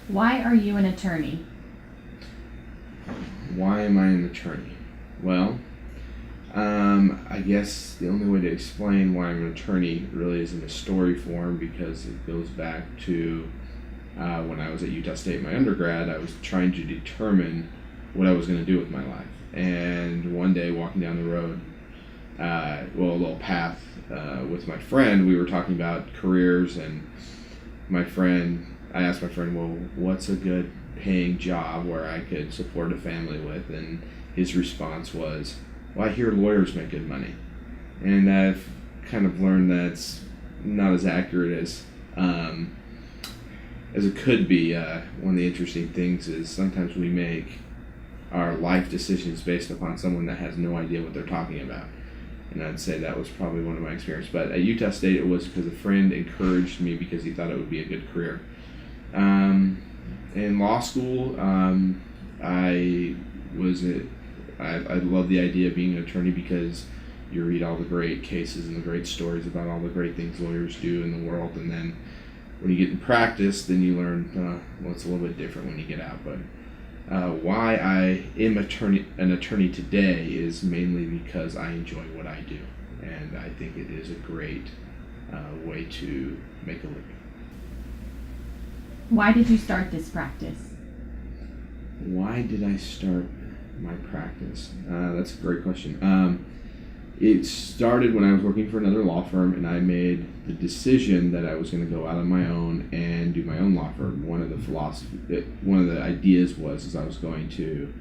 Why are you an attorney? Why am I an attorney? Well, I guess the only way to explain why I'm an attorney really is in a story form, because it goes back to when I was at Utah State, my undergrad. I was trying to determine what I was going to do with my life. And one day, walking down the road, a little path with my friend, we were talking about careers, and I asked my friend, well, what's a good paying job where I could support a family with? And his response was, well, I hear lawyers make good money. And I've kind of learned that's not as accurate as it could be. One of the interesting things is sometimes we make our life decisions based upon someone that has no idea what they're talking about. And I'd say that was probably one of my experiences. But at Utah State, it was because a friend encouraged me because he thought it would be a good career. In law school, I love the idea of being an attorney because you read all the great cases and the great stories about all the great things lawyers do in the world, and then when you get in practice, then you learn it's a little bit different when you get out. But why I am an attorney today is mainly because I enjoy what I do, and I think it is a great way to make a living. Why did you start this practice? Why did I start my practice? That's a great question. It started when I was working for another law firm, and I made the decision that I was going to go out on my own and do my own law firm. One of the ideas was I was going to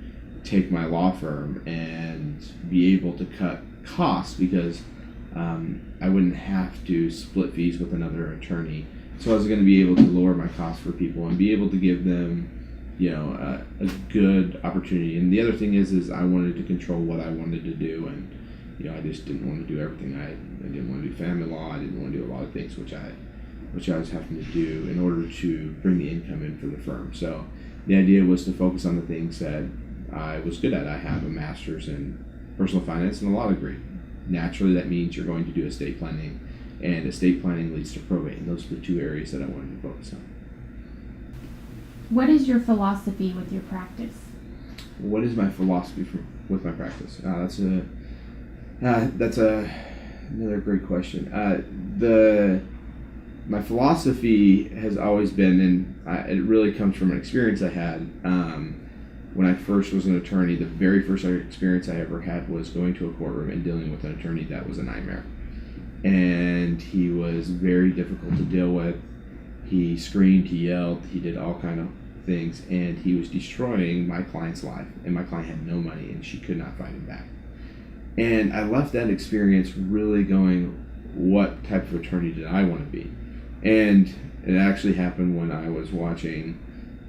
take my law firm and be able to cut costs, because I wouldn't have to split fees with another attorney. So I was going to be able to lower my costs for people and be able to give them, a good opportunity. And the other thing is I wanted to control what I wanted to do, and I just didn't want to do everything. I didn't want to do family law. I didn't want to do a lot of things which I was having to do in order to bring the income in for the firm. So the idea was to focus on the things that I was good at. I have a master's in personal finance and a law degree. Naturally, that means you're going to do estate planning, and estate planning leads to probate. And those are the two areas that I wanted to focus on. What is your philosophy with your practice? What is my philosophy with my practice? That's another great question. My philosophy has always been, and it really comes from an experience I had when I first was an attorney. The very first experience I ever had was going to a courtroom and dealing with an attorney that was a nightmare. And he was very difficult to deal with. He screamed, he yelled, he did all kind of things, and he was destroying my client's life. And my client had no money, and she could not fight him back. And I left that experience really going, what type of attorney did I want to be? And it actually happened when I was watching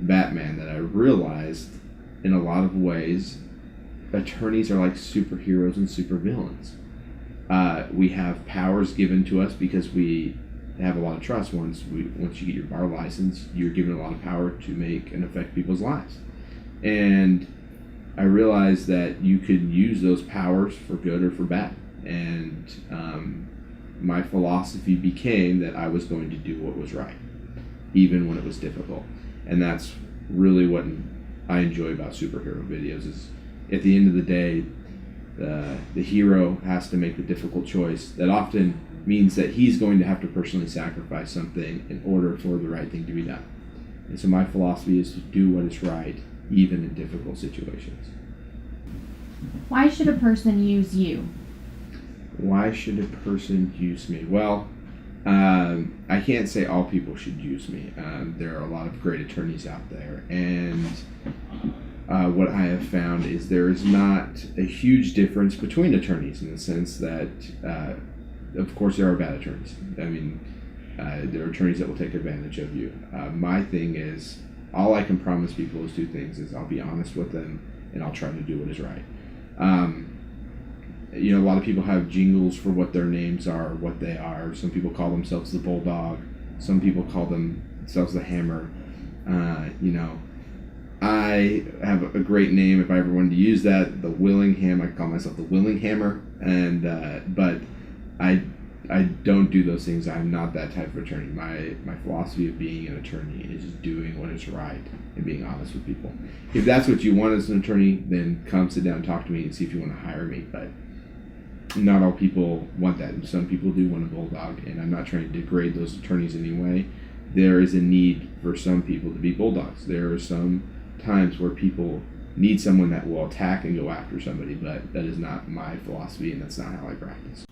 Batman that I realized, in a lot of ways, attorneys are like superheroes and supervillains. We have powers given to us because we have a lot of trust. Once you get your bar license, you're given a lot of power to make and affect people's lives. And I realized that you could use those powers for good or for bad. And my philosophy became that I was going to do what was right, even when it was difficult. And that's really what I enjoy about superhero videos, is at the end of the day, the hero has to make the difficult choice that often means that he's going to have to personally sacrifice something in order for the right thing to be done. And so my philosophy is to do what is right, even in difficult situations. Why should a person use you? Why should a person use me? Well, I can't say all people should use me. There are a lot of great attorneys out there, and what I have found is there is not a huge difference between attorneys, in the sense that, of course, there are bad attorneys. I mean, there are attorneys that will take advantage of you. My thing is, all I can promise people is two things: is I'll be honest with them, and I'll try to do what is right. A lot of people have jingles for what their names are, what they are. Some people call themselves the Bulldog. Some people call themselves the Hammer. I have a great name if I ever wanted to use that, the Willingham. I call myself the Willinghammer, and but I I don't do those things. I'm not that type of attorney. My philosophy of being an attorney is doing what is right and being honest with people. If that's what you want as an attorney, then come sit down and talk to me and see if you want to hire me. But not all people want that. Some people do want a bulldog, and I'm not trying to degrade those attorneys in any way. There is a need for some people to be bulldogs. There are some times where people need someone that will attack and go after somebody, but that is not my philosophy, and that's not how I practice.